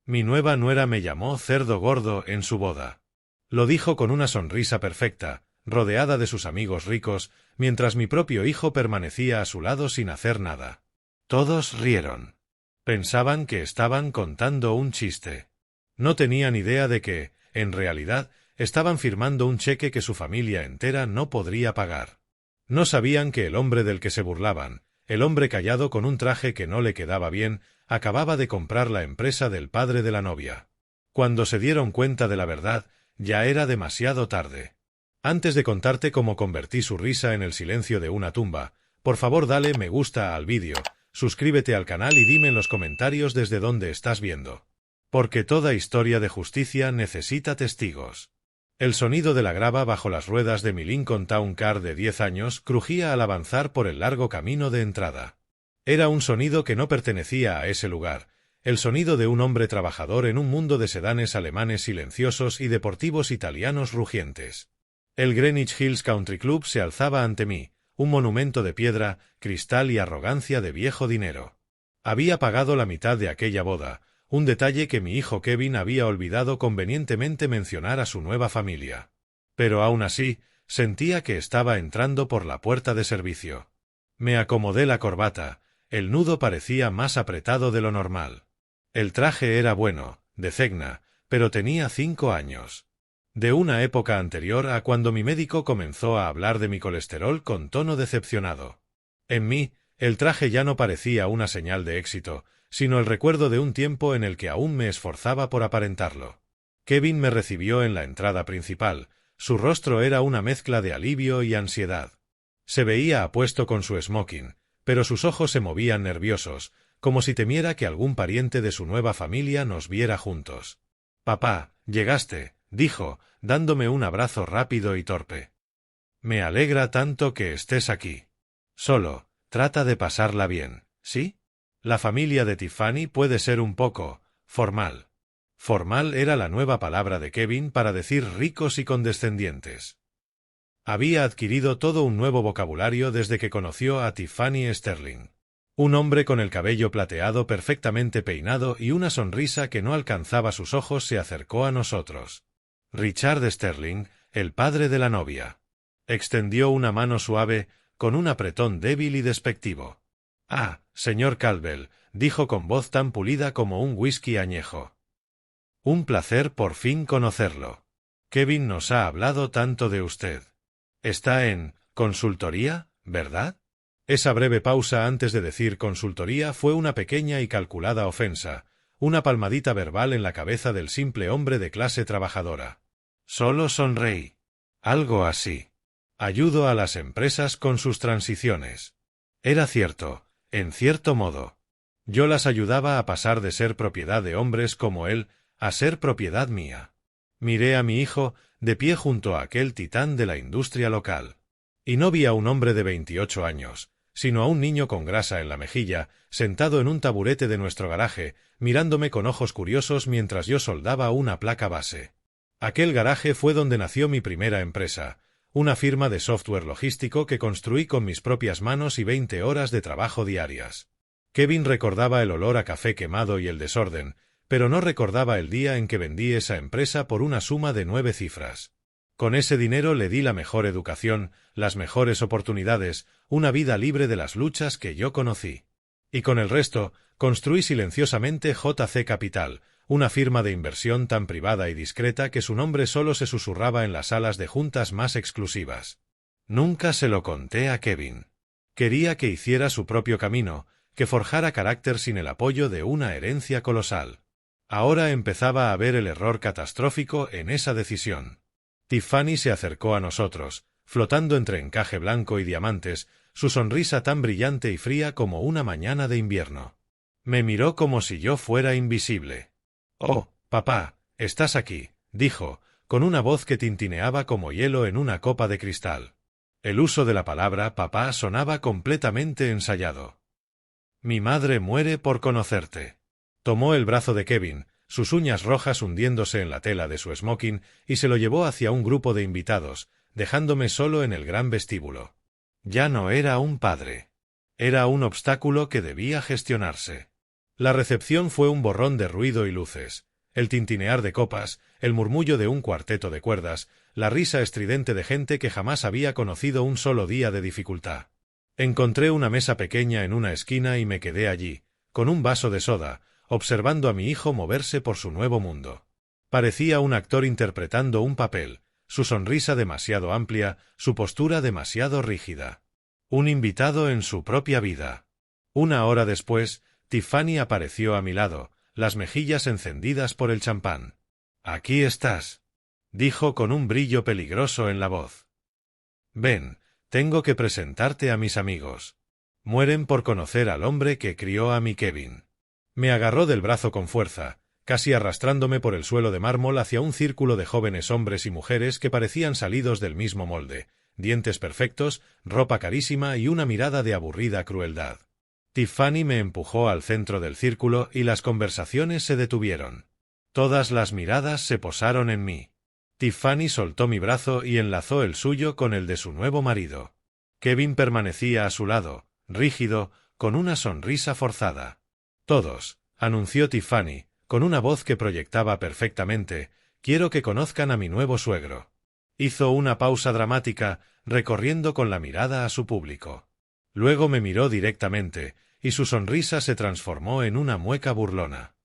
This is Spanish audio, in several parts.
Mi nueva nuera me llamó cerdo gordo en su boda. Lo dijo con una sonrisa perfecta, rodeada de sus amigos ricos, mientras mi propio hijo permanecía a su lado sin hacer nada. Todos rieron. Pensaban que estaban contando un chiste. No tenían idea de que, en realidad, estaban firmando un cheque que su familia entera no podría pagar. No sabían que el hombre del que se burlaban, el hombre callado con un traje que no le quedaba bien, acababa de comprar la empresa del padre de la novia. Cuando se dieron cuenta de la verdad, ya era demasiado tarde. Antes de contarte cómo convertí su risa en el silencio de una tumba, por favor dale me gusta al vídeo, suscríbete al canal y dime en los comentarios desde dónde estás viendo. Porque toda historia de justicia necesita testigos. El sonido de la grava bajo las ruedas de mi Lincoln Town Car de 10 años crujía al avanzar por el largo camino de entrada. Era un sonido que no pertenecía a ese lugar, el sonido de un hombre trabajador en un mundo de sedanes alemanes silenciosos y deportivos italianos rugientes. El Greenwich Hills Country Club se alzaba ante mí, un monumento de piedra, cristal y arrogancia de viejo dinero. Había pagado la mitad de aquella boda, un detalle que mi hijo Kevin había olvidado convenientemente mencionar a su nueva familia. Pero aún así, sentía que estaba entrando por la puerta de servicio. Me acomodé la corbata, el nudo parecía más apretado de lo normal. El traje era bueno, de cegna, pero tenía 5 años. De una época anterior a cuando mi médico comenzó a hablar de mi colesterol con tono decepcionado. En mí, el traje ya no parecía una señal de éxito, sino el recuerdo de un tiempo en el que aún me esforzaba por aparentarlo. Kevin me recibió en la entrada principal, su rostro era una mezcla de alivio y ansiedad. Se veía apuesto con su smoking, pero sus ojos se movían nerviosos, como si temiera que algún pariente de su nueva familia nos viera juntos. «Papá, llegaste», dijo, dándome un abrazo rápido y torpe. «Me alegra tanto que estés aquí. Solo, trata de pasarla bien, ¿sí? La familia de Tiffany puede ser un poco formal». Formal era la nueva palabra de Kevin para decir ricos y condescendientes. Había adquirido todo un nuevo vocabulario desde que conoció a Tiffany Sterling. Un hombre con el cabello plateado perfectamente peinado y una sonrisa que no alcanzaba sus ojos se acercó a nosotros. Richard Sterling, el padre de la novia. Extendió una mano suave, con un apretón débil y despectivo. «Ah, señor Caldwell», dijo con voz tan pulida como un whisky añejo. «Un placer por fin conocerlo. Kevin nos ha hablado tanto de usted. Está en consultoría, ¿verdad?» Esa breve pausa antes de decir consultoría fue una pequeña y calculada ofensa, una palmadita verbal en la cabeza del simple hombre de clase trabajadora. Solo sonreí. Algo así. Ayudo a las empresas con sus transiciones. Era cierto, en cierto modo. Yo las ayudaba a pasar de ser propiedad de hombres como él a ser propiedad mía. Miré a mi hijo, de pie junto a aquel titán de la industria local. Y no vi a un hombre de 28 años, sino a un niño con grasa en la mejilla, sentado en un taburete de nuestro garaje, mirándome con ojos curiosos mientras yo soldaba una placa base. Aquel garaje fue donde nació mi primera empresa, una firma de software logístico que construí con mis propias manos y 20 horas de trabajo diarias. Kevin recordaba el olor a café quemado y el desorden, pero no recordaba el día en que vendí esa empresa por una suma de 9 cifras. Con ese dinero le di la mejor educación, las mejores oportunidades, una vida libre de las luchas que yo conocí. Y con el resto, construí silenciosamente JC Capital, una firma de inversión tan privada y discreta que su nombre solo se susurraba en las salas de juntas más exclusivas. Nunca se lo conté a Kevin. Quería que hiciera su propio camino, que forjara carácter sin el apoyo de una herencia colosal. Ahora empezaba a ver el error catastrófico en esa decisión. Tiffany se acercó a nosotros, flotando entre encaje blanco y diamantes, su sonrisa tan brillante y fría como una mañana de invierno. Me miró como si yo fuera invisible. «Oh, papá, estás aquí», dijo, con una voz que tintineaba como hielo en una copa de cristal. El uso de la palabra papá sonaba completamente ensayado. «Mi madre muere por conocerte». Tomó el brazo de Kevin, sus uñas rojas hundiéndose en la tela de su smoking, y se lo llevó hacia un grupo de invitados, dejándome solo en el gran vestíbulo. Ya no era un padre. Era un obstáculo que debía gestionarse. La recepción fue un borrón de ruido y luces, el tintinear de copas, el murmullo de un cuarteto de cuerdas, la risa estridente de gente que jamás había conocido un solo día de dificultad. Encontré una mesa pequeña en una esquina y me quedé allí, con un vaso de soda, observando a mi hijo moverse por su nuevo mundo. Parecía un actor interpretando un papel, su sonrisa demasiado amplia, su postura demasiado rígida. Un invitado en su propia vida. Una hora después, Tiffany apareció a mi lado, las mejillas encendidas por el champán. «Aquí estás», dijo con un brillo peligroso en la voz. «Ven, tengo que presentarte a mis amigos. Mueren por conocer al hombre que crió a mi Kevin». Me agarró del brazo con fuerza, casi arrastrándome por el suelo de mármol hacia un círculo de jóvenes hombres y mujeres que parecían salidos del mismo molde, dientes perfectos, ropa carísima y una mirada de aburrida crueldad. Tiffany me empujó al centro del círculo y las conversaciones se detuvieron. Todas las miradas se posaron en mí. Tiffany soltó mi brazo y enlazó el suyo con el de su nuevo marido. Kevin permanecía a su lado, rígido, con una sonrisa forzada. «Todos», anunció Tiffany, con una voz que proyectaba perfectamente, «quiero que conozcan a mi nuevo suegro». Hizo una pausa dramática, recorriendo con la mirada a su público. Luego me miró directamente, y su sonrisa se transformó en una mueca burlona.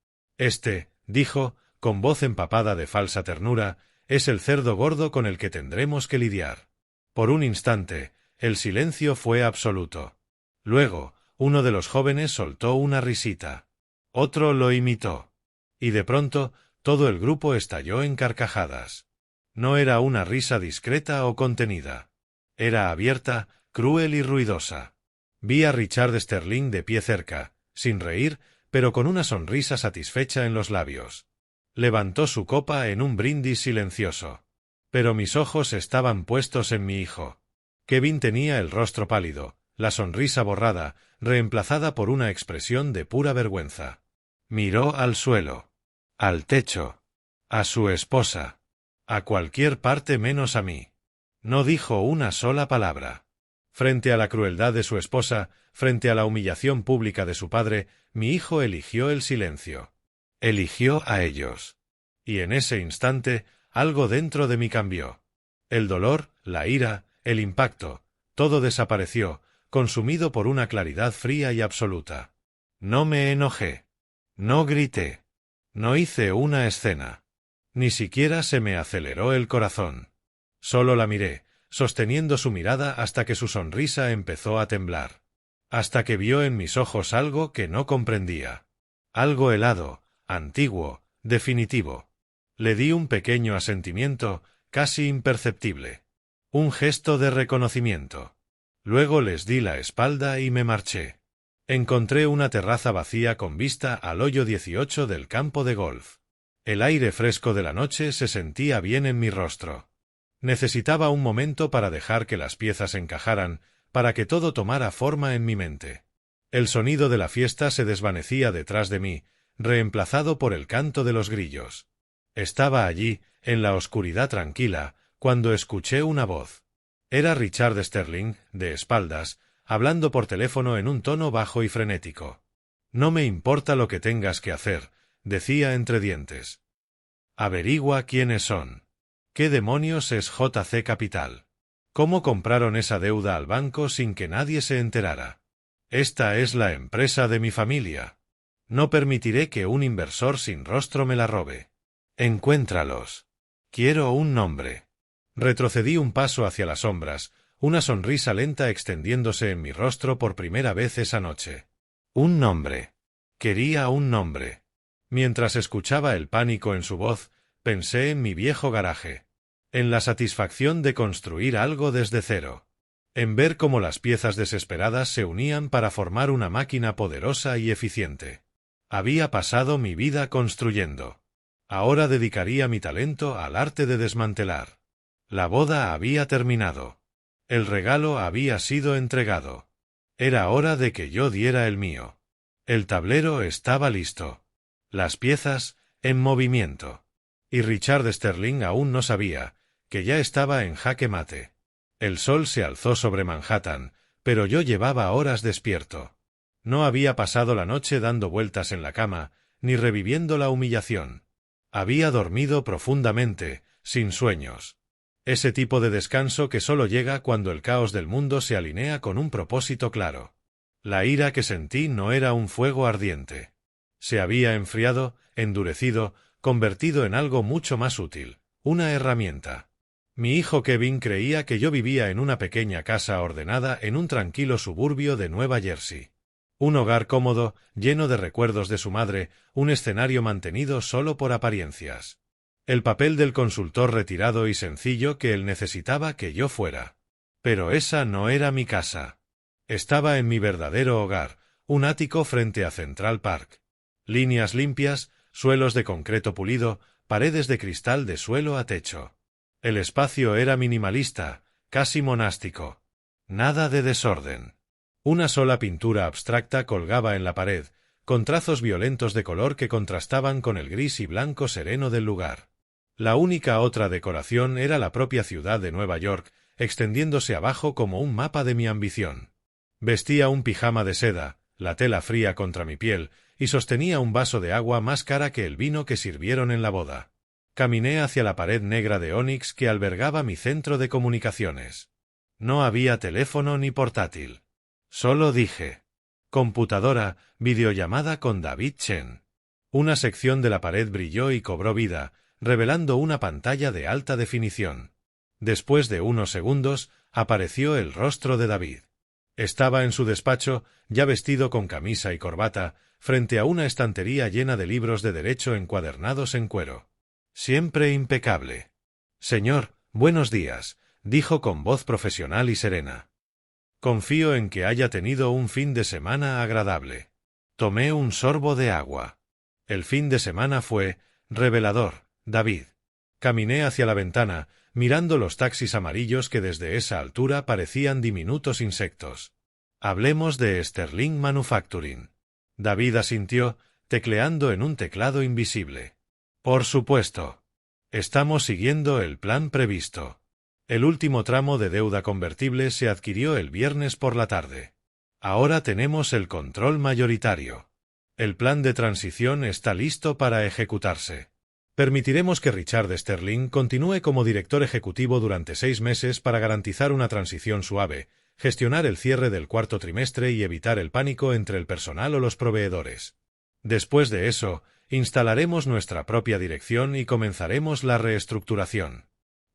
Dijo, con voz empapada de falsa ternura, «es el cerdo gordo con el que tendremos que lidiar». Por un instante, el silencio fue absoluto. Luego, uno de los jóvenes soltó una risita. Otro lo imitó. Y de pronto, todo el grupo estalló en carcajadas. No era una risa discreta o contenida. Era abierta, cruel y ruidosa. Vi a Richard Sterling de pie cerca, sin reír, pero con una sonrisa satisfecha en los labios. Levantó su copa en un brindis silencioso. Pero mis ojos estaban puestos en mi hijo. Kevin tenía el rostro pálido, la sonrisa borrada, reemplazada por una expresión de pura vergüenza. Miró al suelo, al techo, a su esposa, a cualquier parte menos a mí. No dijo una sola palabra. Frente a la crueldad de su esposa, frente a la humillación pública de su padre, mi hijo eligió el silencio. Eligió a ellos. Y en ese instante, algo dentro de mí cambió. El dolor, la ira, el impacto, todo desapareció, consumido por una claridad fría y absoluta. No me enojé. No grité. No hice una escena. Ni siquiera se me aceleró el corazón. Solo la miré, sosteniendo su mirada hasta que su sonrisa empezó a temblar. Hasta que vio en mis ojos algo que no comprendía. Algo helado, antiguo, definitivo. Le di un pequeño asentimiento, casi imperceptible. Un gesto de reconocimiento. Luego les di la espalda y me marché. Encontré una terraza vacía con vista al hoyo 18 del campo de golf. El aire fresco de la noche se sentía bien en mi rostro. Necesitaba un momento para dejar que las piezas encajaran, para que todo tomara forma en mi mente. El sonido de la fiesta se desvanecía detrás de mí, reemplazado por el canto de los grillos. Estaba allí, en la oscuridad tranquila, cuando escuché una voz. Era Richard Sterling, de espaldas, hablando por teléfono en un tono bajo y frenético. «No me importa lo que tengas que hacer», decía entre dientes. «Averigua quiénes son. ¿Qué demonios es JC Capital? ¿Cómo compraron esa deuda al banco sin que nadie se enterara? Esta es la empresa de mi familia. No permitiré que un inversor sin rostro me la robe. Encuéntralos. Quiero un nombre». Retrocedí un paso hacia las sombras, una sonrisa lenta extendiéndose en mi rostro por primera vez esa noche. Un nombre. Quería un nombre. Mientras escuchaba el pánico en su voz, pensé en mi viejo garaje. En la satisfacción de construir algo desde cero. En ver cómo las piezas desesperadas se unían para formar una máquina poderosa y eficiente. Había pasado mi vida construyendo. Ahora dedicaría mi talento al arte de desmantelar. La boda había terminado. El regalo había sido entregado. Era hora de que yo diera el mío. El tablero estaba listo. Las piezas, en movimiento. Y Richard Sterling aún no sabía, que ya estaba en jaque mate. El sol se alzó sobre Manhattan, pero yo llevaba horas despierto. No había pasado la noche dando vueltas en la cama, ni reviviendo la humillación. Había dormido profundamente, sin sueños. Ese tipo de descanso que solo llega cuando el caos del mundo se alinea con un propósito claro. La ira que sentí no era un fuego ardiente. Se había enfriado, endurecido, convertido en algo mucho más útil, una herramienta. Mi hijo Kevin creía que yo vivía en una pequeña casa ordenada en un tranquilo suburbio de Nueva Jersey. Un hogar cómodo, lleno de recuerdos de su madre, un escenario mantenido solo por apariencias. El papel del consultor retirado y sencillo que él necesitaba que yo fuera. Pero esa no era mi casa. Estaba en mi verdadero hogar, un ático frente a Central Park. Líneas limpias, suelos de concreto pulido, paredes de cristal de suelo a techo. El espacio era minimalista, casi monástico. Nada de desorden. Una sola pintura abstracta colgaba en la pared, con trazos violentos de color que contrastaban con el gris y blanco sereno del lugar. La única otra decoración era la propia ciudad de Nueva York, extendiéndose abajo como un mapa de mi ambición. Vestía un pijama de seda, la tela fría contra mi piel, y sostenía un vaso de agua más cara que el vino que sirvieron en la boda. Caminé hacia la pared negra de ónix que albergaba mi centro de comunicaciones. No había teléfono ni portátil. Solo dije: computadora, videollamada con David Chen. Una sección de la pared brilló y cobró vida, revelando una pantalla de alta definición. Después de unos segundos, apareció el rostro de David. Estaba en su despacho, ya vestido con camisa y corbata, frente a una estantería llena de libros de derecho encuadernados en cuero. Siempre impecable. Señor, buenos días, dijo con voz profesional y serena. Confío en que haya tenido un fin de semana agradable. Tomé un sorbo de agua. El fin de semana fue revelador, David. Caminé hacia la ventana, mirando los taxis amarillos que desde esa altura parecían diminutos insectos. Hablemos de Sterling Manufacturing. David asintió, tecleando en un teclado invisible. Por supuesto. Estamos siguiendo el plan previsto. El último tramo de deuda convertible se adquirió el viernes por la tarde. Ahora tenemos el control mayoritario. El plan de transición está listo para ejecutarse. Permitiremos que Richard Sterling continúe como director ejecutivo durante 6 meses para garantizar una transición suave, gestionar el cierre del cuarto trimestre y evitar el pánico entre el personal o los proveedores. Después de eso, instalaremos nuestra propia dirección y comenzaremos la reestructuración.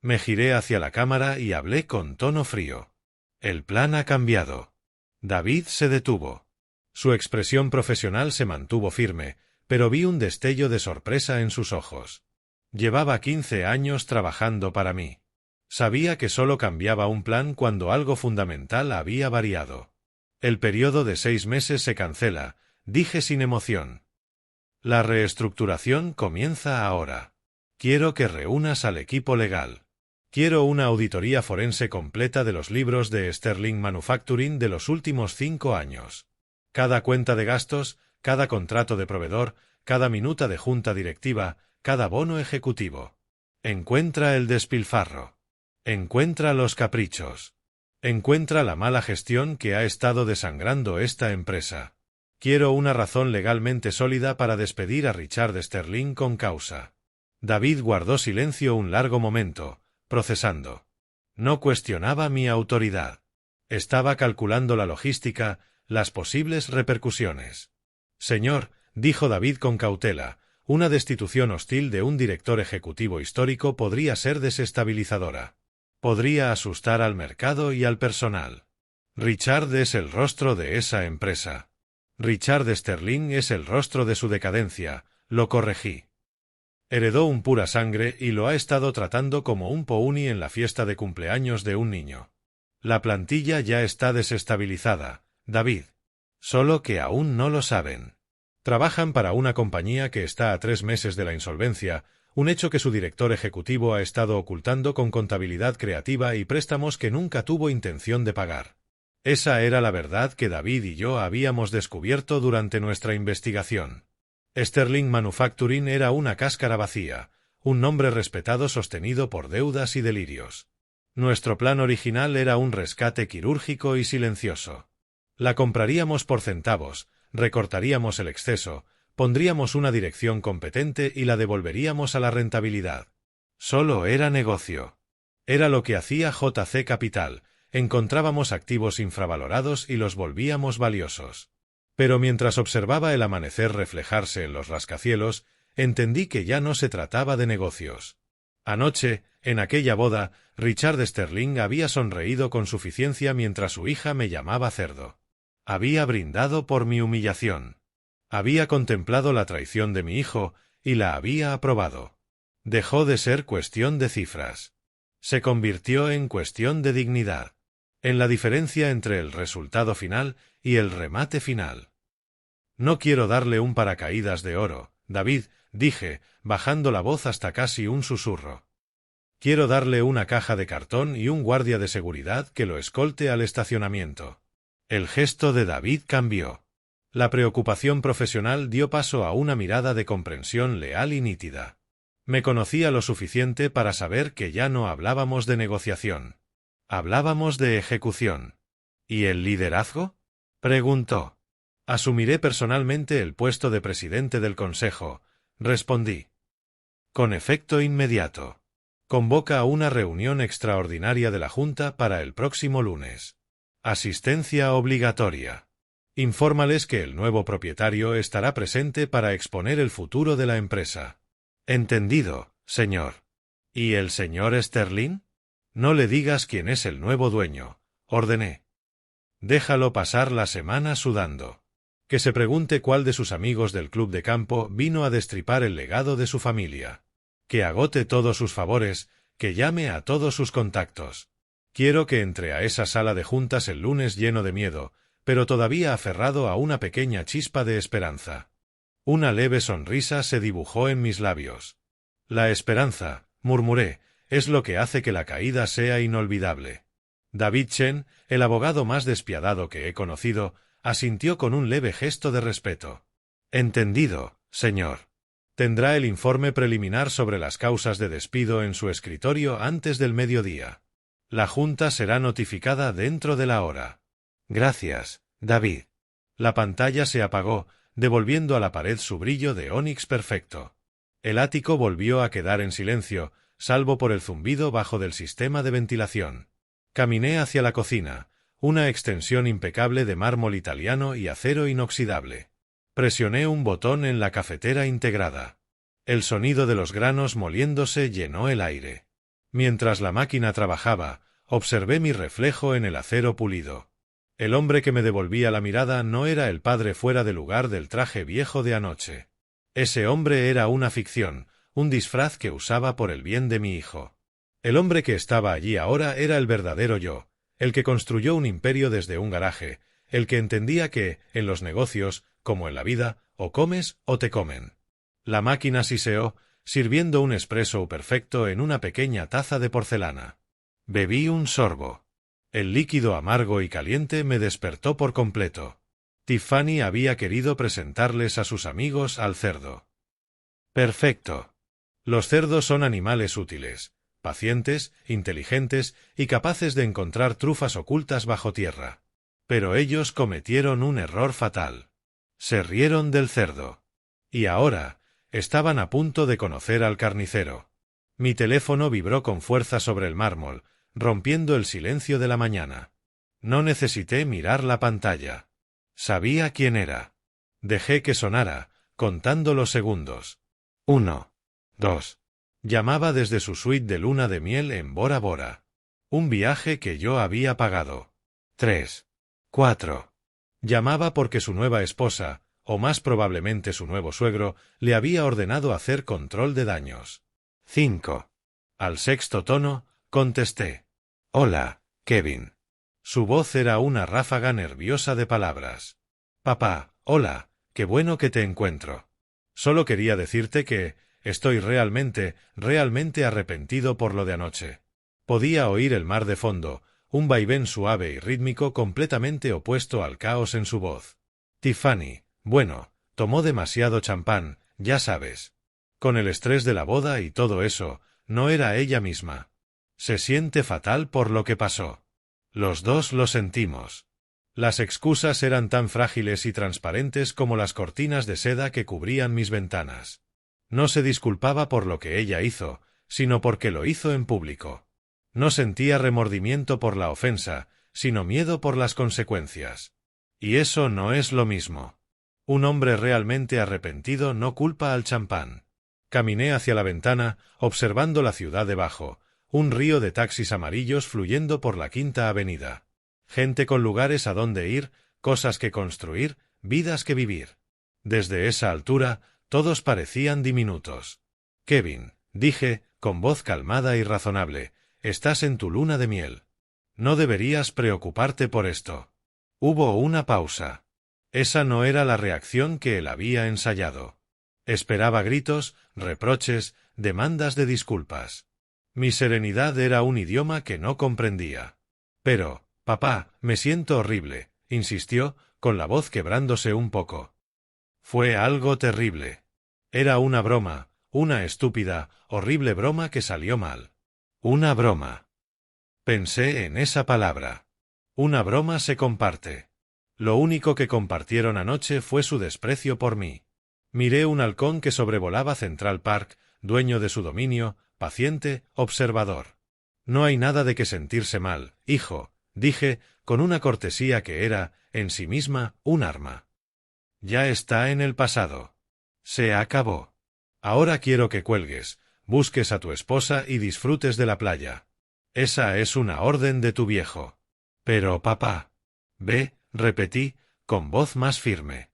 Me giré hacia la cámara y hablé con tono frío. El plan ha cambiado. David se detuvo. Su expresión profesional se mantuvo firme, pero vi un destello de sorpresa en sus ojos. Llevaba 15 años trabajando para mí. Sabía que solo cambiaba un plan cuando algo fundamental había variado. El periodo de 6 meses se cancela, dije sin emoción. La reestructuración comienza ahora. Quiero que reúnas al equipo legal. Quiero una auditoría forense completa de los libros de Sterling Manufacturing de los últimos 5 años. Cada cuenta de gastos, cada contrato de proveedor, cada minuta de junta directiva, cada bono ejecutivo. Encuentra el despilfarro. Encuentra los caprichos. Encuentra la mala gestión que ha estado desangrando esta empresa. Quiero una razón legalmente sólida para despedir a Richard Sterling con causa. David guardó silencio un largo momento, procesando. No cuestionaba mi autoridad. Estaba calculando la logística, las posibles repercusiones. Señor, dijo David con cautela, una destitución hostil de un director ejecutivo histórico podría ser desestabilizadora. Podría asustar al mercado y al personal. Richard es el rostro de esa empresa. Richard Sterling es el rostro de su decadencia, lo corregí. Heredó un pura sangre y lo ha estado tratando como un pony en la fiesta de cumpleaños de un niño. La plantilla ya está desestabilizada, David. Solo que aún no lo saben. Trabajan para una compañía que está a 3 meses de la insolvencia, un hecho que su director ejecutivo ha estado ocultando con contabilidad creativa y préstamos que nunca tuvo intención de pagar. Esa era la verdad que David y yo habíamos descubierto durante nuestra investigación. Sterling Manufacturing era una cáscara vacía, un nombre respetado sostenido por deudas y delirios. Nuestro plan original era un rescate quirúrgico y silencioso. La compraríamos por centavos, recortaríamos el exceso, pondríamos una dirección competente y la devolveríamos a la rentabilidad. Solo era negocio. Era lo que hacía JC Capital, encontrábamos activos infravalorados y los volvíamos valiosos. Pero mientras observaba el amanecer reflejarse en los rascacielos, entendí que ya no se trataba de negocios. Anoche, en aquella boda, Richard Sterling había sonreído con suficiencia mientras su hija me llamaba cerdo. Había brindado por mi humillación. Había contemplado la traición de mi hijo y la había aprobado. Dejó de ser cuestión de cifras. Se convirtió en cuestión de dignidad, en la diferencia entre el resultado final y el remate final. No quiero darle un paracaídas de oro, David, dije, bajando la voz hasta casi un susurro. Quiero darle una caja de cartón y un guardia de seguridad que lo escolte al estacionamiento. El gesto de David cambió. La preocupación profesional dio paso a una mirada de comprensión leal y nítida. Me conocía lo suficiente para saber que ya no hablábamos de negociación. Hablábamos de ejecución. ¿Y el liderazgo?, preguntó. Asumiré personalmente el puesto de presidente del consejo, respondí. Con efecto inmediato. Convoca una reunión extraordinaria de la Junta para el próximo lunes. Asistencia obligatoria. Infórmales que el nuevo propietario estará presente para exponer el futuro de la empresa. Entendido, señor. ¿Y el señor Sterling? No le digas quién es el nuevo dueño, ordené. Déjalo pasar la semana sudando. Que se pregunte cuál de sus amigos del club de campo vino a destripar el legado de su familia. Que agote todos sus favores, que llame a todos sus contactos. Quiero que entre a esa sala de juntas el lunes lleno de miedo, pero todavía aferrado a una pequeña chispa de esperanza. Una leve sonrisa se dibujó en mis labios. La esperanza, murmuré, es lo que hace que la caída sea inolvidable. David Chen, el abogado más despiadado que he conocido, asintió con un leve gesto de respeto. Entendido, señor. Tendrá el informe preliminar sobre las causas de despido en su escritorio antes del mediodía. La Junta será notificada dentro de la hora. Gracias, David. La pantalla se apagó, devolviendo a la pared su brillo de ónix perfecto. El ático volvió a quedar en silencio, salvo por el zumbido bajo del sistema de ventilación. Caminé hacia la cocina, una extensión impecable de mármol italiano y acero inoxidable. Presioné un botón en la cafetera integrada. El sonido de los granos moliéndose llenó el aire. Mientras la máquina trabajaba, observé mi reflejo en el acero pulido. El hombre que me devolvía la mirada no era el padre fuera de lugar del traje viejo de anoche. Ese hombre era una ficción, un disfraz que usaba por el bien de mi hijo. El hombre que estaba allí ahora era el verdadero yo, el que construyó un imperio desde un garaje, el que entendía que, en los negocios, como en la vida, o comes o te comen. La máquina siseó, sirviendo un espresso perfecto en una pequeña taza de porcelana. Bebí un sorbo. El líquido amargo y caliente me despertó por completo. Tiffany había querido presentarles a sus amigos al cerdo. Perfecto. Los cerdos son animales útiles, pacientes, inteligentes y capaces de encontrar trufas ocultas bajo tierra. Pero ellos cometieron un error fatal. Se rieron del cerdo. Y ahora, estaban a punto de conocer al carnicero. Mi teléfono vibró con fuerza sobre el mármol, rompiendo el silencio de la mañana. No necesité mirar la pantalla. Sabía quién era. Dejé que sonara, contando los segundos. 1, 2. Llamaba desde su suite de luna de miel en Bora Bora. Un viaje que yo había pagado. 3, 4. Llamaba porque su nueva esposa, o más probablemente su nuevo suegro, le había ordenado hacer control de daños. 5. Al sexto tono, contesté. Hola, Kevin. Su voz era una ráfaga nerviosa de palabras. Papá, hola, qué bueno que te encuentro. Solo quería decirte que estoy realmente arrepentido por lo de anoche. Podía oír el mar de fondo, un vaivén suave y rítmico completamente opuesto al caos en su voz. Tiffany, bueno, tomó demasiado champán, ya sabes. Con el estrés de la boda y todo eso, no era ella misma. Se siente fatal por lo que pasó. Los dos lo sentimos. Las excusas eran tan frágiles y transparentes como las cortinas de seda que cubrían mis ventanas. No se disculpaba por lo que ella hizo, sino porque lo hizo en público. No sentía remordimiento por la ofensa, sino miedo por las consecuencias. Y eso no es lo mismo. Un hombre realmente arrepentido no culpa al champán. Caminé hacia la ventana, observando la ciudad debajo, un río de taxis amarillos fluyendo por la Quinta Avenida. Gente con lugares a donde ir, cosas que construir, vidas que vivir. Desde esa altura, todos parecían diminutos. Kevin, dije, con voz calmada y razonable, estás en tu luna de miel. No deberías preocuparte por esto. Hubo una pausa. Esa no era la reacción que él había ensayado. Esperaba gritos, reproches, demandas de disculpas. Mi serenidad era un idioma que no comprendía. Pero, papá, me siento horrible, insistió, con la voz quebrándose un poco. Fue algo terrible. Era una broma, una estúpida, horrible broma que salió mal. Una broma. Pensé en esa palabra. Una broma se comparte. Lo único que compartieron anoche fue su desprecio por mí. Miré un halcón que sobrevolaba Central Park, dueño de su dominio, paciente, observador. No hay nada de que sentirse mal, hijo, dije, con una cortesía que era, en sí misma, un arma. Ya está en el pasado. Se acabó. Ahora quiero que cuelgues, busques a tu esposa y disfrutes de la playa. Esa es una orden de tu viejo. Pero papá. Ve, repetí, con voz más firme.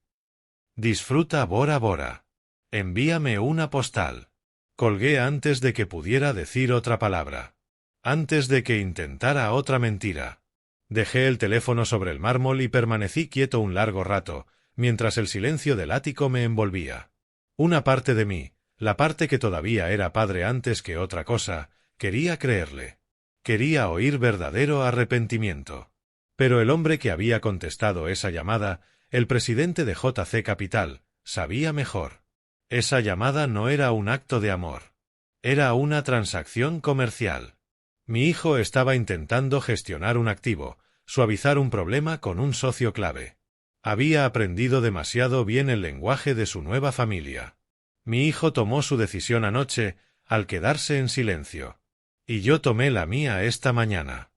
Disfruta Bora Bora. Envíame una postal. Colgué antes de que pudiera decir otra palabra. Antes de que intentara otra mentira. Dejé el teléfono sobre el mármol y permanecí quieto un largo rato, mientras el silencio del ático me envolvía. Una parte de mí, la parte que todavía era padre antes que otra cosa, quería creerle. Quería oír verdadero arrepentimiento. Pero el hombre que había contestado esa llamada, el presidente de JC Capital, sabía mejor. Esa llamada no era un acto de amor. Era una transacción comercial. Mi hijo estaba intentando gestionar un activo, suavizar un problema con un socio clave. Había aprendido demasiado bien el lenguaje de su nueva familia. Mi hijo tomó su decisión anoche, al quedarse en silencio. Y yo tomé la mía esta mañana.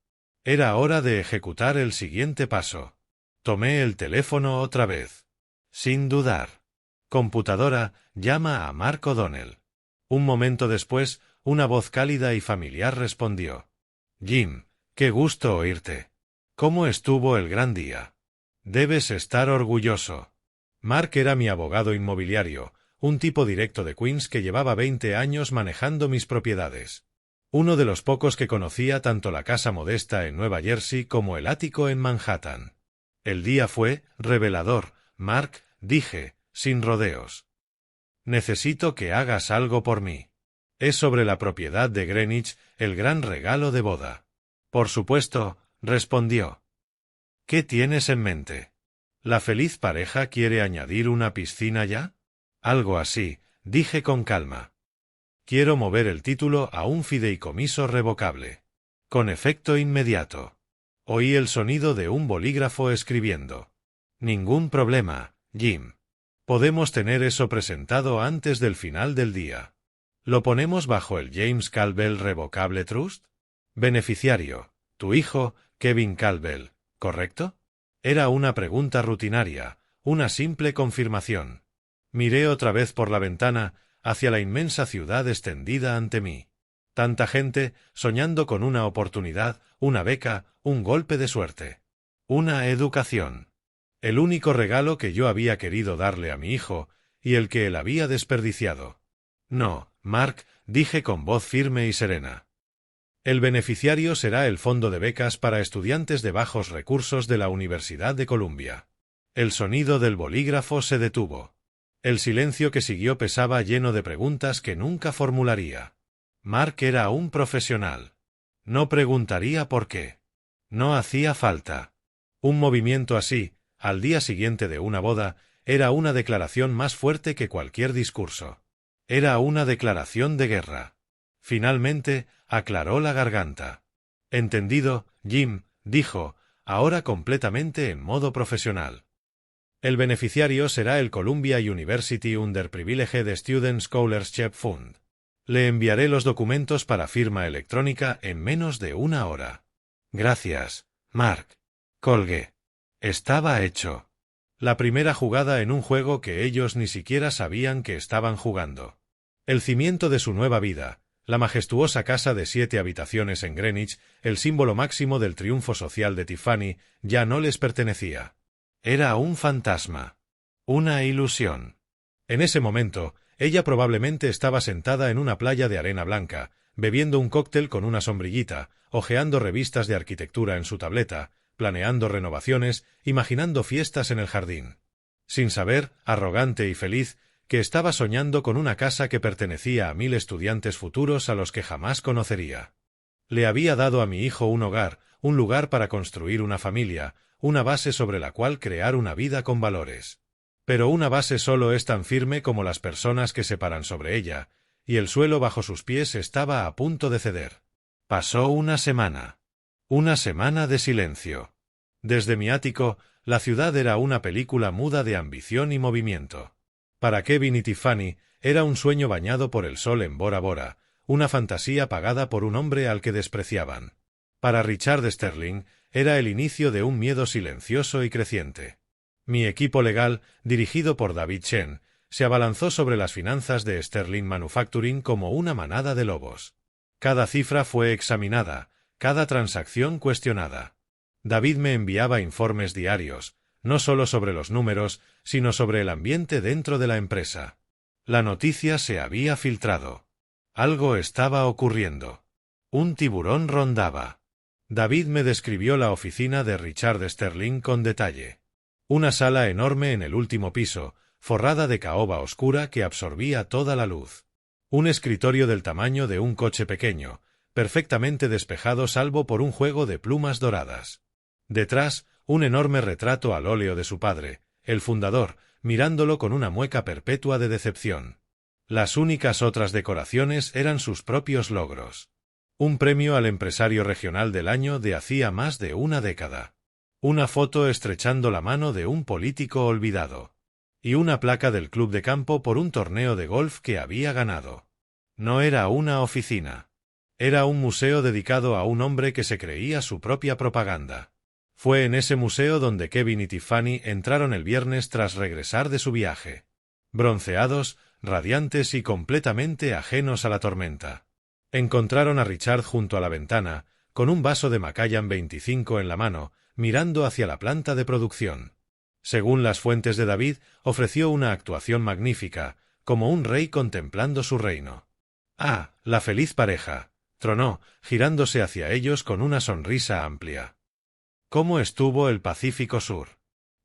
Era hora de ejecutar el siguiente paso. Tomé el teléfono otra vez. Sin dudar. Computadora, llama a Mark O'Donnell. Un momento después, una voz cálida y familiar respondió. Jim, qué gusto oírte. ¿Cómo estuvo el gran día? Debes estar orgulloso. Mark era mi abogado inmobiliario, un tipo directo de Queens que llevaba 20 años manejando mis propiedades. Uno de los pocos que conocía tanto la casa modesta en Nueva Jersey como el ático en Manhattan. El día fue revelador, Mark, dije, sin rodeos. Necesito que hagas algo por mí. Es sobre la propiedad de Greenwich, el gran regalo de boda. Por supuesto, respondió. ¿Qué tienes en mente? ¿La feliz pareja quiere añadir una piscina ya? Algo así, dije con calma. Quiero mover el título a un fideicomiso revocable. Con efecto inmediato. Oí el sonido de un bolígrafo escribiendo. Ningún problema, Jim. Podemos tener eso presentado antes del final del día. ¿Lo ponemos bajo el James Caldwell Revocable Trust? Beneficiario, tu hijo, Kevin Caldwell, ¿correcto? Era una pregunta rutinaria, una simple confirmación. Miré otra vez por la ventana, hacia la inmensa ciudad extendida ante mí. Tanta gente, soñando con una oportunidad, una beca, un golpe de suerte. Una educación. El único regalo que yo había querido darle a mi hijo, y el que él había desperdiciado. No, Mark, dije con voz firme y serena. El beneficiario será el Fondo de Becas para Estudiantes de Bajos Recursos de la Universidad de Columbia. El sonido del bolígrafo se detuvo. El silencio que siguió pesaba lleno de preguntas que nunca formularía. Mark era un profesional. No preguntaría por qué. No hacía falta. Un movimiento así, al día siguiente de una boda, era una declaración más fuerte que cualquier discurso. Era una declaración de guerra. Finalmente, aclaró la garganta. Entendido, Jim, dijo, ahora completamente en modo profesional. El beneficiario será el Columbia University Underprivileged Student Scholarship Fund. Le enviaré los documentos para firma electrónica en menos de una hora. Gracias, Mark. Colgué. Estaba hecho. La primera jugada en un juego que ellos ni siquiera sabían que estaban jugando. El cimiento de su nueva vida, la majestuosa casa de 7 habitaciones en Greenwich, el símbolo máximo del triunfo social de Tiffany, ya no les pertenecía. Era un fantasma. Una ilusión. En ese momento, ella probablemente estaba sentada en una playa de arena blanca, bebiendo un cóctel con una sombrillita, hojeando revistas de arquitectura en su tableta, planeando renovaciones, imaginando fiestas en el jardín. Sin saber, arrogante y feliz, que estaba soñando con una casa que pertenecía a 1000 estudiantes futuros a los que jamás conocería. Le había dado a mi hijo un hogar, un lugar para construir una familia, una base sobre la cual crear una vida con valores. Pero una base solo es tan firme como las personas que se paran sobre ella, y el suelo bajo sus pies estaba a punto de ceder. Pasó una semana. Una semana de silencio. Desde mi ático, la ciudad era una película muda de ambición y movimiento. Para Kevin y Tiffany, era un sueño bañado por el sol en Bora Bora, una fantasía pagada por un hombre al que despreciaban. Para Richard Sterling, era el inicio de un miedo silencioso y creciente. Mi equipo legal, dirigido por David Chen, se abalanzó sobre las finanzas de Sterling Manufacturing como una manada de lobos. Cada cifra fue examinada, cada transacción cuestionada. David me enviaba informes diarios, no solo sobre los números, sino sobre el ambiente dentro de la empresa. La noticia se había filtrado. Algo estaba ocurriendo. Un tiburón rondaba. David me describió la oficina de Richard Sterling con detalle. Una sala enorme en el último piso, forrada de caoba oscura que absorbía toda la luz. Un escritorio del tamaño de un coche pequeño, perfectamente despejado salvo por un juego de plumas doradas. Detrás, un enorme retrato al óleo de su padre, el fundador, mirándolo con una mueca perpetua de decepción. Las únicas otras decoraciones eran sus propios logros. Un premio al empresario regional del año de hacía más de una década. Una foto estrechando la mano de un político olvidado. Y una placa del club de campo por un torneo de golf que había ganado. No era una oficina. Era un museo dedicado a un hombre que se creía su propia propaganda. Fue en ese museo donde Kevin y Tiffany entraron el viernes tras regresar de su viaje. Bronceados, radiantes y completamente ajenos a la tormenta. Encontraron a Richard junto a la ventana, con un vaso de Macallan 25 en la mano, mirando hacia la planta de producción. Según las fuentes de David, ofreció una actuación magnífica, como un rey contemplando su reino. «Ah, la feliz pareja», tronó, girándose hacia ellos con una sonrisa amplia. ¿Cómo estuvo el Pacífico Sur?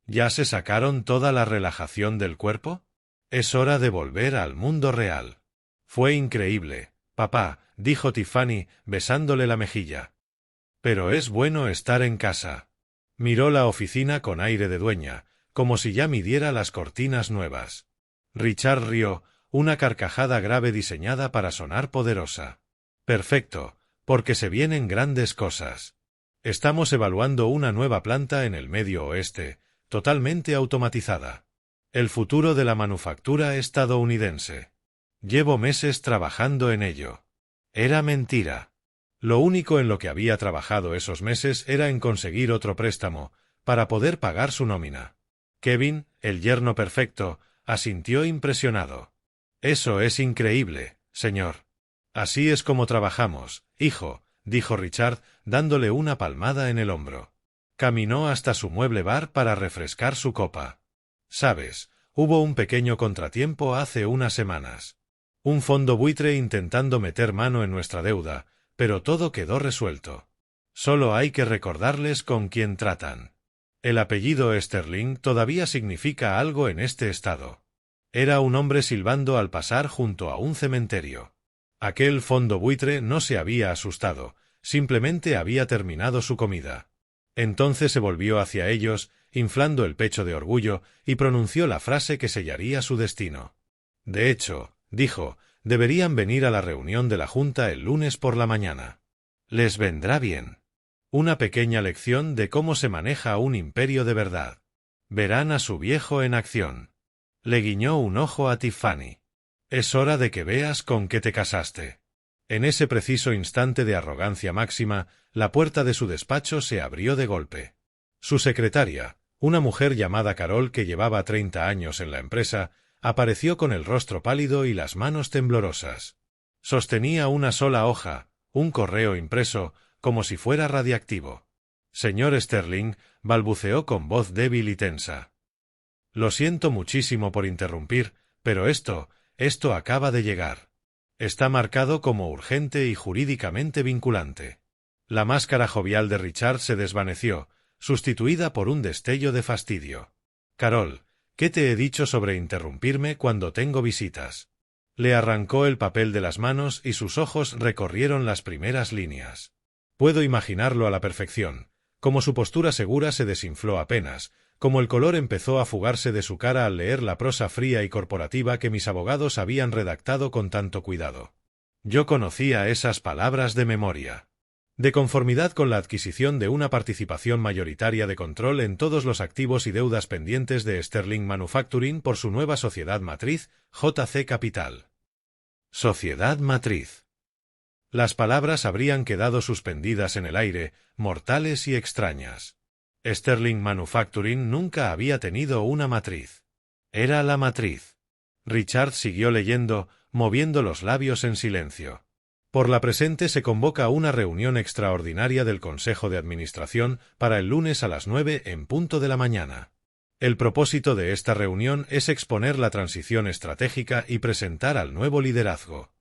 ¿Ya se sacaron toda la relajación del cuerpo? Es hora de volver al mundo real. Fue increíble, papá, dijo Tiffany, besándole la mejilla. Pero es bueno estar en casa. Miró la oficina con aire de dueña, como si ya midiera las cortinas nuevas. Richard rió, una carcajada grave diseñada para sonar poderosa. Perfecto, porque se vienen grandes cosas. Estamos evaluando una nueva planta en el Medio Oeste, totalmente automatizada. El futuro de la manufactura estadounidense. Llevo meses trabajando en ello. Era mentira. Lo único en lo que había trabajado esos meses era en conseguir otro préstamo, para poder pagar su nómina. Kevin, el yerno perfecto, asintió impresionado. Eso es increíble, señor. Así es como trabajamos, hijo, dijo Richard, dándole una palmada en el hombro. Caminó hasta su mueble bar para refrescar su copa. Sabes, hubo un pequeño contratiempo hace unas semanas. Un fondo buitre intentando meter mano en nuestra deuda, pero todo quedó resuelto. Solo hay que recordarles con quién tratan. El apellido Sterling todavía significa algo en este estado. Era un hombre silbando al pasar junto a un cementerio. Aquel fondo buitre no se había asustado, simplemente había terminado su comida. Entonces se volvió hacia ellos, inflando el pecho de orgullo, y pronunció la frase que sellaría su destino. De hecho, dijo, deberían venir a la reunión de la Junta el lunes por la mañana. Les vendrá bien. Una pequeña lección de cómo se maneja un imperio de verdad. Verán a su viejo en acción. Le guiñó un ojo a Tiffany. Es hora de que veas con qué te casaste. En ese preciso instante de arrogancia máxima, la puerta de su despacho se abrió de golpe. Su secretaria, una mujer llamada Carol que llevaba 30 años en la empresa, apareció con el rostro pálido y las manos temblorosas. Sostenía una sola hoja, un correo impreso, como si fuera radiactivo. Señor Sterling, balbuceó con voz débil y tensa. Lo siento muchísimo por interrumpir, pero esto acaba de llegar. Está marcado como urgente y jurídicamente vinculante. La máscara jovial de Richard se desvaneció, sustituida por un destello de fastidio. Carol, ¿qué te he dicho sobre interrumpirme cuando tengo visitas? Le arrancó el papel de las manos y sus ojos recorrieron las primeras líneas. Puedo imaginarlo a la perfección, como su postura segura se desinfló apenas, como el color empezó a fugarse de su cara al leer la prosa fría y corporativa que mis abogados habían redactado con tanto cuidado. Yo conocía esas palabras de memoria. De conformidad con la adquisición de una participación mayoritaria de control en todos los activos y deudas pendientes de Sterling Manufacturing por su nueva sociedad matriz, JC Capital. Sociedad matriz. Las palabras habrían quedado suspendidas en el aire, mortales y extrañas. Sterling Manufacturing nunca había tenido una matriz. Era la matriz. Richard siguió leyendo, moviendo los labios en silencio. Por la presente se convoca una reunión extraordinaria del Consejo de Administración para el lunes a las 9 en punto de la mañana. El propósito de esta reunión es exponer la transición estratégica y presentar al nuevo liderazgo.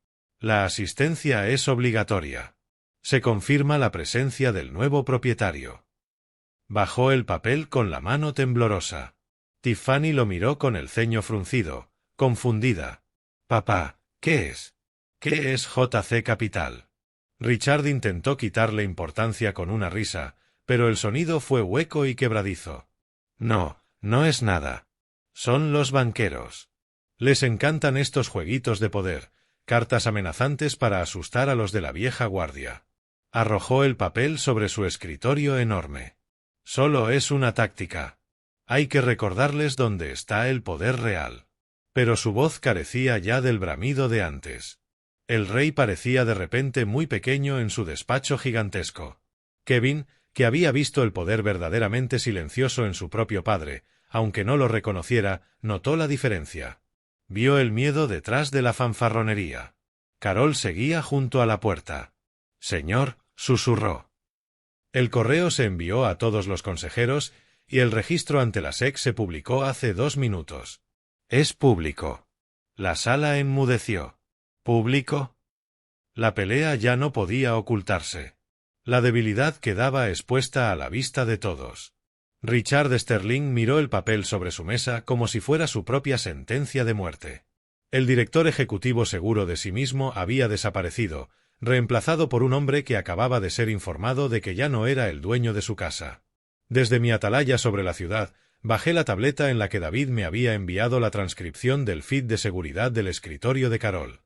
La asistencia es obligatoria. Se confirma la presencia del nuevo propietario. Bajó el papel con la mano temblorosa. Tiffany lo miró con el ceño fruncido, confundida. Papá, ¿qué es? ¿Qué es JC Capital? Richard intentó quitarle importancia con una risa, pero el sonido fue hueco y quebradizo. No, no es nada. Son los banqueros. Les encantan estos jueguitos de poder, cartas amenazantes para asustar a los de la vieja guardia. Arrojó el papel sobre su escritorio enorme. Solo es una táctica. Hay que recordarles dónde está el poder real. Pero su voz carecía ya del bramido de antes. El rey parecía de repente muy pequeño en su despacho gigantesco. Kevin, que había visto el poder verdaderamente silencioso en su propio padre, aunque no lo reconociera, notó la diferencia. Vio el miedo detrás de la fanfarronería. Carol seguía junto a la puerta. Señor, susurró. El correo se envió a todos los consejeros y el registro ante la SEC se publicó hace 2 minutos. Es público. La sala enmudeció. ¿Público? La pelea ya no podía ocultarse. La debilidad quedaba expuesta a la vista de todos. Richard Sterling miró el papel sobre su mesa como si fuera su propia sentencia de muerte. El director ejecutivo seguro de sí mismo había desaparecido, reemplazado por un hombre que acababa de ser informado de que ya no era el dueño de su casa. Desde mi atalaya sobre la ciudad, bajé la tableta en la que David me había enviado la transcripción del feed de seguridad del escritorio de Carol.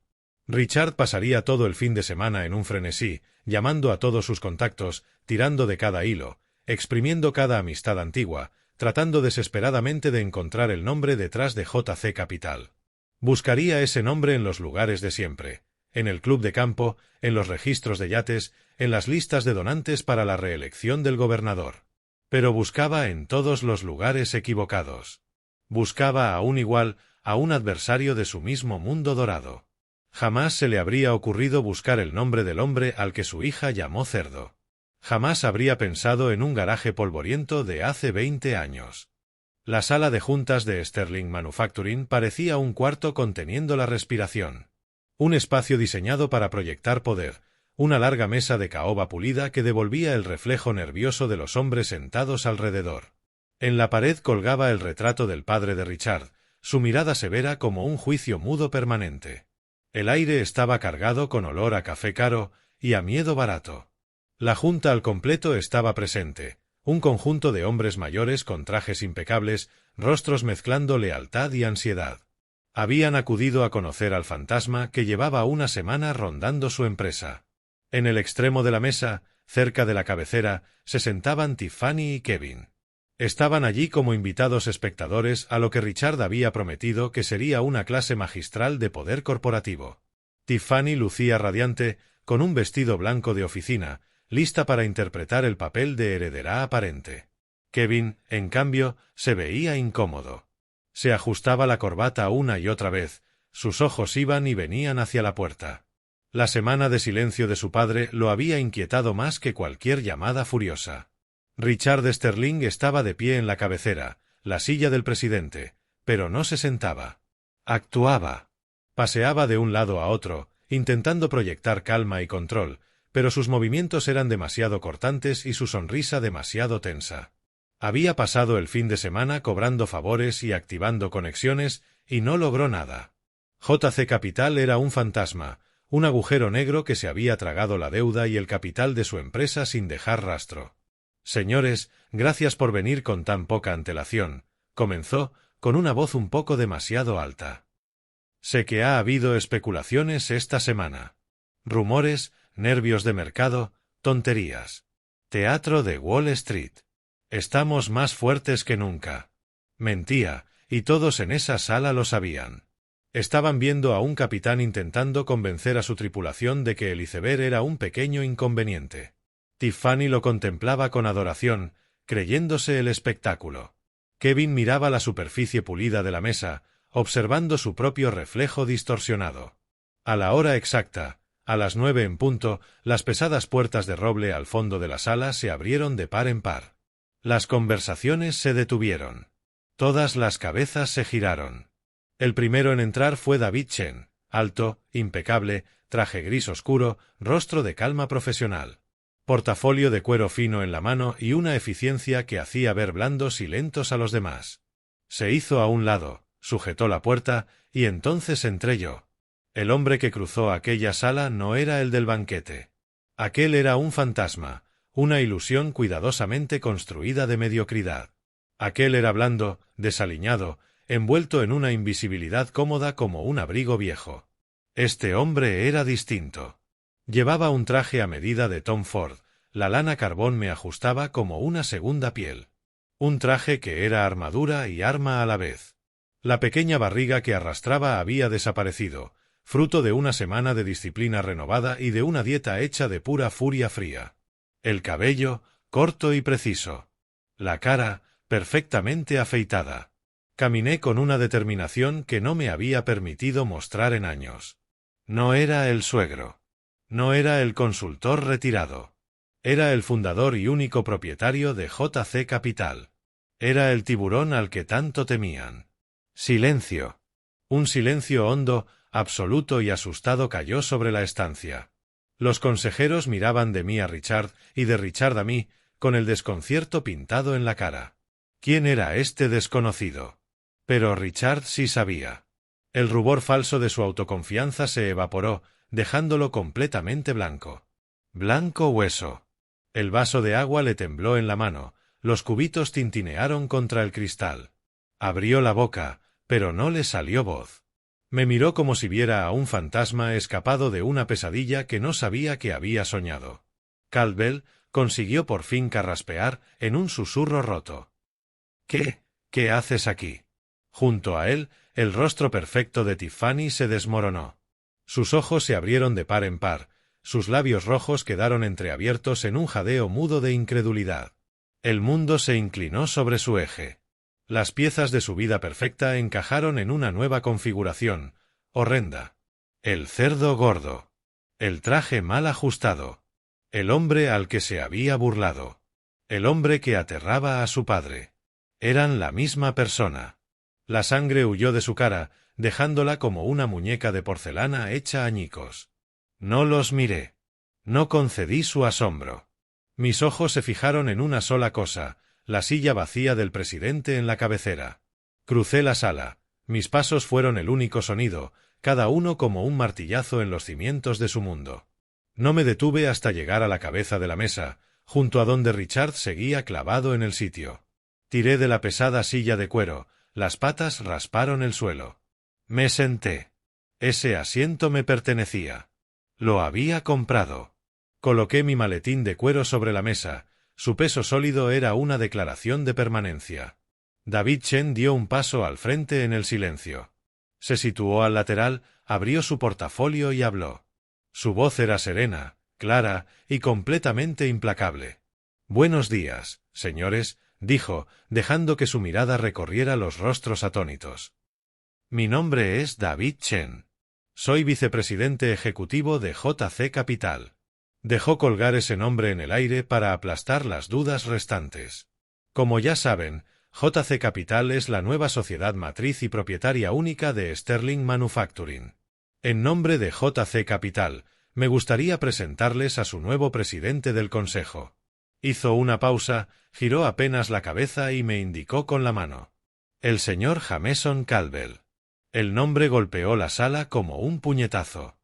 Richard pasaría todo el fin de semana en un frenesí, llamando a todos sus contactos, tirando de cada hilo, exprimiendo cada amistad antigua, tratando desesperadamente de encontrar el nombre detrás de JC Capital. Buscaría ese nombre en los lugares de siempre, en el club de campo, en los registros de yates, en las listas de donantes para la reelección del gobernador. Pero buscaba en todos los lugares equivocados. Buscaba a un igual, a un adversario de su mismo mundo dorado. Jamás se le habría ocurrido buscar el nombre del hombre al que su hija llamó cerdo. Jamás habría pensado en un garaje polvoriento de hace 20 años. La sala de juntas de Sterling Manufacturing parecía un cuarto conteniendo la respiración. Un espacio diseñado para proyectar poder, una larga mesa de caoba pulida que devolvía el reflejo nervioso de los hombres sentados alrededor. En la pared colgaba el retrato del padre de Richard, su mirada severa como un juicio mudo permanente. El aire estaba cargado con olor a café caro y a miedo barato. La junta al completo estaba presente, un conjunto de hombres mayores con trajes impecables, rostros mezclando lealtad y ansiedad. Habían acudido a conocer al fantasma que llevaba una semana rondando su empresa. En el extremo de la mesa, cerca de la cabecera, se sentaban Tiffany y Kevin. Estaban allí como invitados espectadores a lo que Richard había prometido que sería una clase magistral de poder corporativo. Tiffany lucía radiante, con un vestido blanco de oficina, lista para interpretar el papel de heredera aparente. Kevin, en cambio, se veía incómodo. Se ajustaba la corbata una y otra vez, sus ojos iban y venían hacia la puerta. La semana de silencio de su padre lo había inquietado más que cualquier llamada furiosa. Richard Sterling estaba de pie en la cabecera, la silla del presidente, pero no se sentaba. Actuaba. Paseaba de un lado a otro, intentando proyectar calma y control, pero sus movimientos eran demasiado cortantes y su sonrisa demasiado tensa. Había pasado el fin de semana cobrando favores y activando conexiones, y no logró nada. JC Capital era un fantasma, un agujero negro que se había tragado la deuda y el capital de su empresa sin dejar rastro. Señores, gracias por venir con tan poca antelación, comenzó, con una voz un poco demasiado alta. Sé que ha habido especulaciones esta semana. Rumores, nervios de mercado, tonterías. Teatro de Wall Street. Estamos más fuertes que nunca. Mentía, y todos en esa sala lo sabían. Estaban viendo a un capitán intentando convencer a su tripulación de que el iceberg era un pequeño inconveniente. Tiffany lo contemplaba con adoración, creyéndose el espectáculo. Kevin miraba la superficie pulida de la mesa, observando su propio reflejo distorsionado. A la hora exacta, a las 9 en punto, las pesadas puertas de roble al fondo de la sala se abrieron de par en par. Las conversaciones se detuvieron. Todas las cabezas se giraron. El primero en entrar fue David Chen, alto, impecable, traje gris oscuro, rostro de calma profesional. Portafolio de cuero fino en la mano y una eficiencia que hacía ver blandos y lentos a los demás. Se hizo a un lado, sujetó la puerta, y entonces entré yo. El hombre que cruzó aquella sala no era el del banquete. Aquel era un fantasma, una ilusión cuidadosamente construida de mediocridad. Aquel era blando, desaliñado, envuelto en una invisibilidad cómoda como un abrigo viejo. Este hombre era distinto. Llevaba un traje a medida de Tom Ford, la lana carbón me ajustaba como una segunda piel. Un traje que era armadura y arma a la vez. La pequeña barriga que arrastraba había desaparecido, fruto de una semana de disciplina renovada y de una dieta hecha de pura furia fría. El cabello, corto y preciso. La cara, perfectamente afeitada. Caminé con una determinación que no me había permitido mostrar en años. No era el suegro. No era el consultor retirado. Era el fundador y único propietario de JC Capital. Era el tiburón al que tanto temían. Silencio. Un silencio hondo, absoluto y asustado cayó sobre la estancia. Los consejeros miraban de mí a Richard y de Richard a mí, con el desconcierto pintado en la cara. ¿Quién era este desconocido? Pero Richard sí sabía. El rubor falso de su autoconfianza se evaporó, dejándolo completamente blanco. Blanco hueso. El vaso de agua le tembló en la mano, los cubitos tintinearon contra el cristal. Abrió la boca, pero no le salió voz. Me miró como si viera a un fantasma escapado de una pesadilla que no sabía que había soñado. Caldwell consiguió por fin carraspear en un susurro roto. ¿Qué haces aquí? Junto a él, el rostro perfecto de Tiffany se desmoronó. Sus ojos se abrieron de par en par, sus labios rojos quedaron entreabiertos en un jadeo mudo de incredulidad. El mundo se inclinó sobre su eje. Las piezas de su vida perfecta encajaron en una nueva configuración, horrenda. El cerdo gordo. El traje mal ajustado. El hombre al que se había burlado. El hombre que aterraba a su padre. Eran la misma persona. La sangre huyó de su cara, dejándola como una muñeca de porcelana hecha añicos. No los miré. No concedí su asombro. Mis ojos se fijaron en una sola cosa, la silla vacía del presidente en la cabecera. Crucé la sala. Mis pasos fueron el único sonido, cada uno como un martillazo en los cimientos de su mundo. No me detuve hasta llegar a la cabeza de la mesa, junto a donde Richard seguía clavado en el sitio. Tiré de la pesada silla de cuero, las patas rasparon el suelo. Me senté. Ese asiento me pertenecía. Lo había comprado. Coloqué mi maletín de cuero sobre la mesa. Su peso sólido era una declaración de permanencia. David Chen dio un paso al frente en el silencio. Se situó al lateral, abrió su portafolio y habló. Su voz era serena, clara y completamente implacable. «Buenos días, señores», dijo, dejando que su mirada recorriera los rostros atónitos. «Mi nombre es David Chen. Soy vicepresidente ejecutivo de JC Capital». Dejó colgar ese nombre en el aire para aplastar las dudas restantes. Como ya saben, JC Capital es la nueva sociedad matriz y propietaria única de Sterling Manufacturing. En nombre de JC Capital, me gustaría presentarles a su nuevo presidente del consejo. Hizo una pausa, giró apenas la cabeza y me indicó con la mano. El señor Jameson Caldwell. El nombre golpeó la sala como un puñetazo.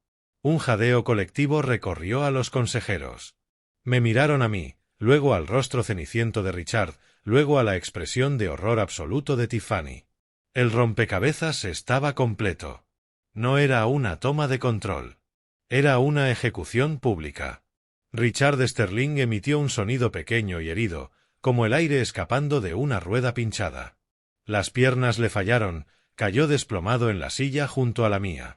Un jadeo colectivo recorrió a los consejeros. Me miraron a mí, luego al rostro ceniciento de Richard, luego a la expresión de horror absoluto de Tiffany. El rompecabezas estaba completo. No era una toma de control. Era una ejecución pública. Richard Sterling emitió un sonido pequeño y herido, como el aire escapando de una rueda pinchada. Las piernas le fallaron, cayó desplomado en la silla junto a la mía.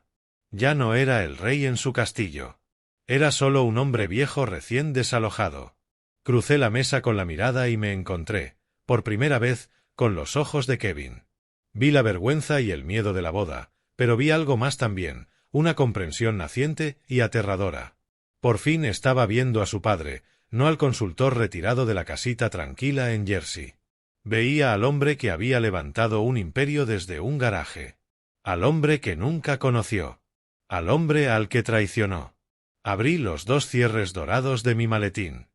Ya no era el rey en su castillo. Era solo un hombre viejo recién desalojado. Crucé la mesa con la mirada y me encontré, por primera vez, con los ojos de Kevin. Vi la vergüenza y el miedo de la boda, pero vi algo más también, una comprensión naciente y aterradora. Por fin estaba viendo a su padre, no al consultor retirado de la casita tranquila en Jersey. Veía al hombre que había levantado un imperio desde un garaje. Al hombre que nunca conoció. Al hombre al que traicionó. Abrí los dos cierres dorados de mi maletín.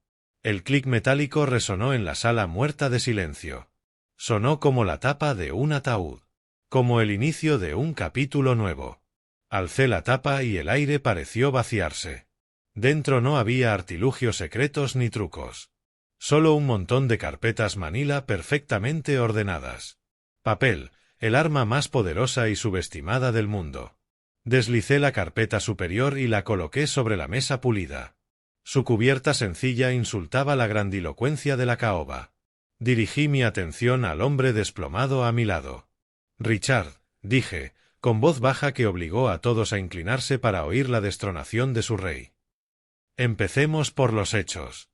El clic metálico resonó en la sala muerta de silencio. Sonó como la tapa de un ataúd. Como el inicio de un capítulo nuevo. Alcé la tapa y el aire pareció vaciarse. Dentro no había artilugios secretos ni trucos. Solo un montón de carpetas manila perfectamente ordenadas. Papel, el arma más poderosa y subestimada del mundo. Deslicé la carpeta superior y la coloqué sobre la mesa pulida. Su cubierta sencilla insultaba la grandilocuencia de la caoba. Dirigí mi atención al hombre desplomado a mi lado. «Richard», dije, con voz baja que obligó a todos a inclinarse para oír la destronación de su rey. «Empecemos por los hechos.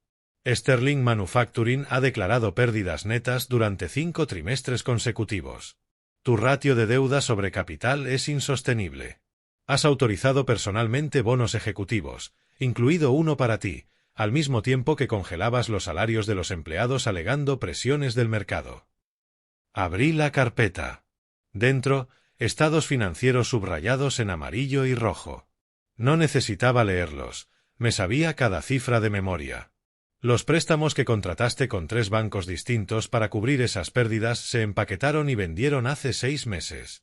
Sterling Manufacturing ha declarado pérdidas netas durante 5 trimestres consecutivos. Tu ratio de deuda sobre capital es insostenible. Has autorizado personalmente bonos ejecutivos, incluido uno para ti, al mismo tiempo que congelabas los salarios de los empleados alegando presiones del mercado». Abrí la carpeta. Dentro, estados financieros subrayados en amarillo y rojo. No necesitaba leerlos, me sabía cada cifra de memoria. Los préstamos que contrataste con 3 bancos distintos para cubrir esas pérdidas se empaquetaron y vendieron hace 6 meses.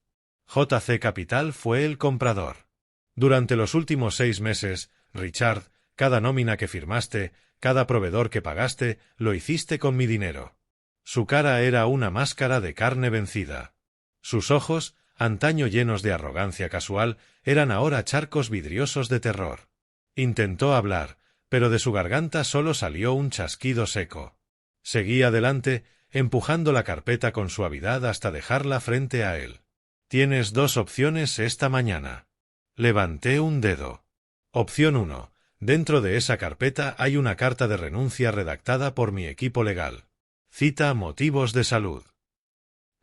JC Capital fue el comprador. Durante los últimos 6 meses, Richard, cada nómina que firmaste, cada proveedor que pagaste, lo hiciste con mi dinero. Su cara era una máscara de carne vencida. Sus ojos, antaño llenos de arrogancia casual, eran ahora charcos vidriosos de terror. Intentó hablar, pero de su garganta solo salió un chasquido seco. Seguí adelante, empujando la carpeta con suavidad hasta dejarla frente a él. «Tienes 2 opciones esta mañana». Levanté un dedo. Opción 1. Dentro de esa carpeta hay una carta de renuncia redactada por mi equipo legal. Cita motivos de salud.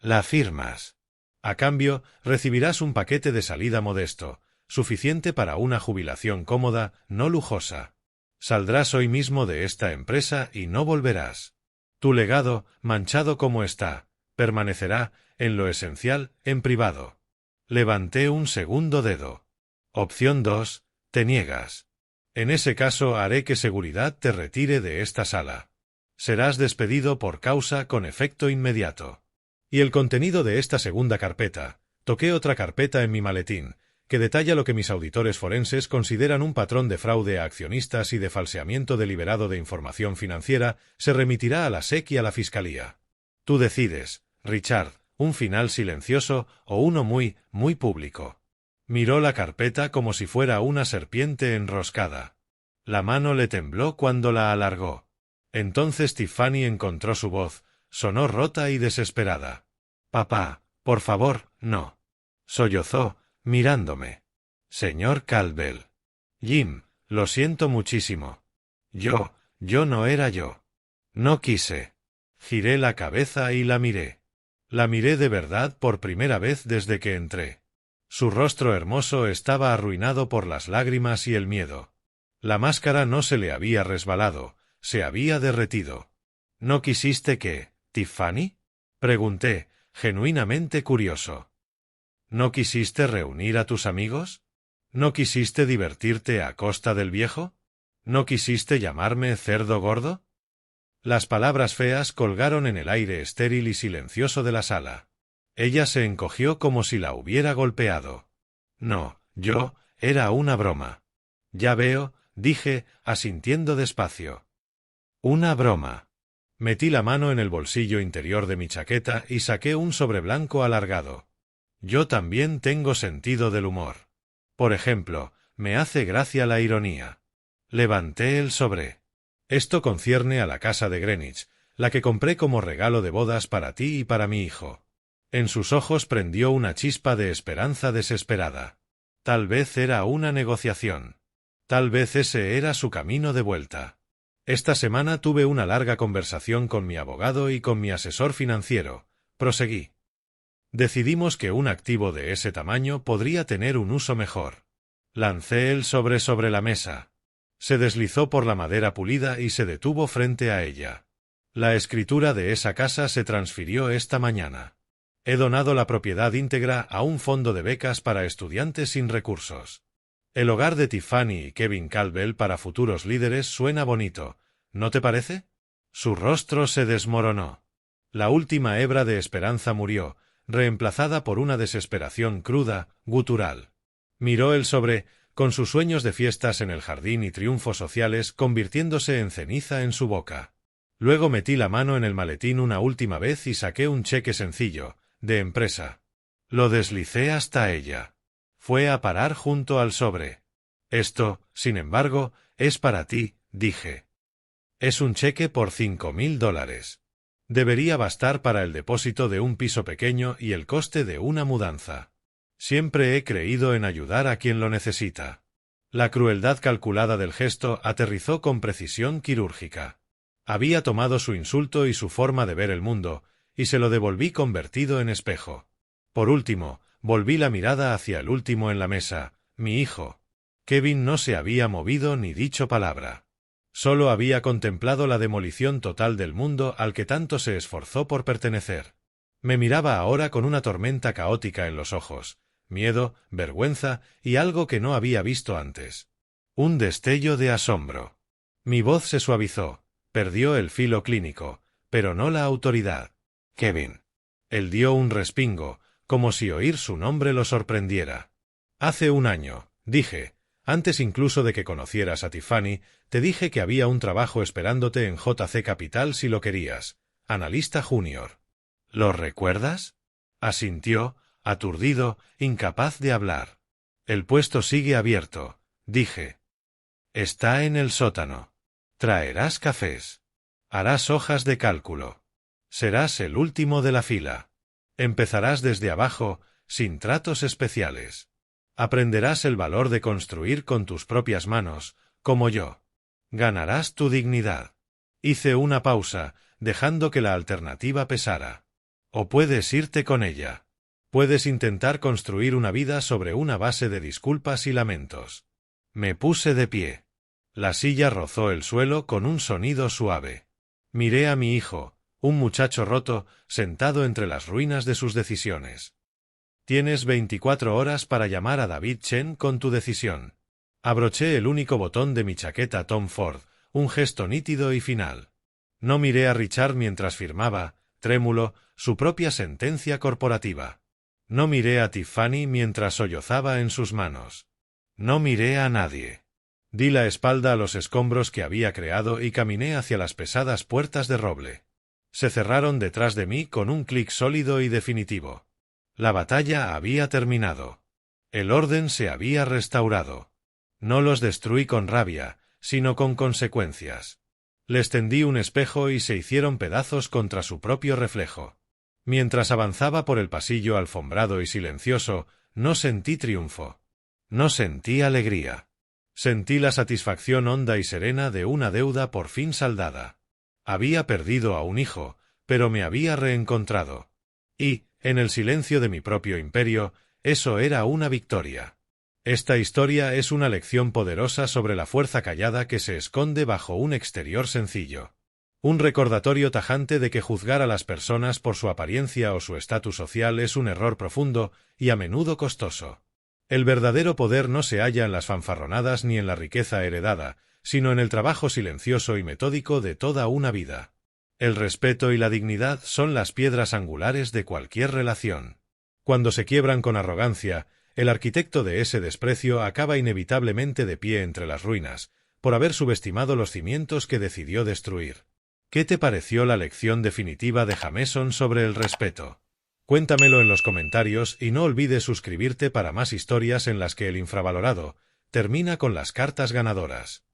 La firmas. A cambio, recibirás un paquete de salida modesto, suficiente para una jubilación cómoda, no lujosa. Saldrás hoy mismo de esta empresa y no volverás. Tu legado, manchado como está, permanecerá, en lo esencial, en privado. Levanté un segundo dedo. Opción 2. Te niegas. En ese caso haré que seguridad te retire de esta sala. Serás despedido por causa con efecto inmediato. Y el contenido de esta segunda carpeta, toqué otra carpeta en mi maletín, que detalla lo que mis auditores forenses consideran un patrón de fraude a accionistas y de falseamiento deliberado de información financiera, se remitirá a la SEC y a la Fiscalía. Tú decides, Richard, un final silencioso o uno muy, muy público. Miró la carpeta como si fuera una serpiente enroscada. La mano le tembló cuando la alargó. Entonces Tiffany encontró su voz, sonó rota y desesperada. «Papá, por favor, no». Sollozó, mirándome. «Señor Caldwell». «Jim, lo siento muchísimo. Yo no era yo. No quise». Giré la cabeza y la miré. La miré de verdad por primera vez desde que entré. Su rostro hermoso estaba arruinado por las lágrimas y el miedo. La máscara no se le había resbalado, se había derretido. «¿No quisiste qué, Tiffany?», pregunté, genuinamente curioso. «¿No quisiste reunir a tus amigos? ¿No quisiste divertirte a costa del viejo? ¿No quisiste llamarme cerdo gordo?». Las palabras feas colgaron en el aire estéril y silencioso de la sala. Ella se encogió como si la hubiera golpeado. «No, era una broma». «Ya veo», dije, asintiendo despacio. «Una broma». Metí la mano en el bolsillo interior de mi chaqueta y saqué un sobre blanco alargado. Yo también tengo sentido del humor. Por ejemplo, me hace gracia la ironía. Levanté el sobre. «Esto concierne a la casa de Greenwich, la que compré como regalo de bodas para ti y para mi hijo». En sus ojos prendió una chispa de esperanza desesperada. Tal vez era una negociación. Tal vez ese era su camino de vuelta. «Esta semana tuve una larga conversación con mi abogado y con mi asesor financiero», proseguí. «Decidimos que un activo de ese tamaño podría tener un uso mejor». Lancé el sobre la mesa. Se deslizó por la madera pulida y se detuvo frente a ella. «La escritura de esa casa se transfirió esta mañana. He donado la propiedad íntegra a un fondo de becas para estudiantes sin recursos. El hogar de Tiffany y Kevin Caldwell para futuros líderes suena bonito, ¿no te parece?». Su rostro se desmoronó. La última hebra de esperanza murió, reemplazada por una desesperación cruda, gutural. Miró el sobre, con sus sueños de fiestas en el jardín y triunfos sociales convirtiéndose en ceniza en su boca. Luego metí la mano en el maletín una última vez y saqué un cheque sencillo, de empresa. Lo deslicé hasta ella. Fue a parar junto al sobre. «Esto, sin embargo, es para ti», dije. «Es un cheque por $5,000. Debería bastar para el depósito de un piso pequeño y el coste de una mudanza. Siempre he creído en ayudar a quien lo necesita». La crueldad calculada del gesto aterrizó con precisión quirúrgica. Había tomado su insulto y su forma de ver el mundo, y se lo devolví convertido en espejo. Por último, volví la mirada hacia el último en la mesa, mi hijo. Kevin no se había movido ni dicho palabra. Solo había contemplado la demolición total del mundo al que tanto se esforzó por pertenecer. Me miraba ahora con una tormenta caótica en los ojos, miedo, vergüenza y algo que no había visto antes. Un destello de asombro. Mi voz se suavizó, perdió el filo clínico, pero no la autoridad. «Kevin». Él dio un respingo, como si oír su nombre lo sorprendiera. «Hace un año», dije, «antes incluso de que conocieras a Tiffany, te dije que había un trabajo esperándote en JC Capital si lo querías, analista junior». «¿Lo recuerdas?». Asintió, aturdido, incapaz de hablar. «El puesto sigue abierto», dije. «Está en el sótano. Traerás cafés. Harás hojas de cálculo. Serás el último de la fila. Empezarás desde abajo, sin tratos especiales. Aprenderás el valor de construir con tus propias manos, como yo. Ganarás tu dignidad». Hice una pausa, dejando que la alternativa pesara. «O puedes irte con ella. Puedes intentar construir una vida sobre una base de disculpas y lamentos». Me puse de pie. La silla rozó el suelo con un sonido suave. Miré a mi hijo, un muchacho roto, sentado entre las ruinas de sus decisiones. «Tienes 24 horas para llamar a David Chen con tu decisión». Abroché el único botón de mi chaqueta Tom Ford, un gesto nítido y final. No miré a Richard mientras firmaba, trémulo, su propia sentencia corporativa. No miré a Tiffany mientras sollozaba en sus manos. No miré a nadie. Di la espalda a los escombros que había creado y caminé hacia las pesadas puertas de roble. Se cerraron detrás de mí con un clic sólido y definitivo. La batalla había terminado. El orden se había restaurado. No los destruí con rabia, sino con consecuencias. Les tendí un espejo y se hicieron pedazos contra su propio reflejo. Mientras avanzaba por el pasillo alfombrado y silencioso, no sentí triunfo. No sentí alegría. Sentí la satisfacción honda y serena de una deuda por fin saldada. Había perdido a un hijo, pero me había reencontrado. Y, en el silencio de mi propio imperio, eso era una victoria. Esta historia es una lección poderosa sobre la fuerza callada que se esconde bajo un exterior sencillo. Un recordatorio tajante de que juzgar a las personas por su apariencia o su estatus social es un error profundo y a menudo costoso. El verdadero poder no se halla en las fanfarronadas ni en la riqueza heredada, sino en el trabajo silencioso y metódico de toda una vida. El respeto y la dignidad son las piedras angulares de cualquier relación. Cuando se quiebran con arrogancia, el arquitecto de ese desprecio acaba inevitablemente de pie entre las ruinas, por haber subestimado los cimientos que decidió destruir. ¿Qué te pareció la lección definitiva de Jameson sobre el respeto? Cuéntamelo en los comentarios y no olvides suscribirte para más historias en las que el infravalorado termina con las cartas ganadoras.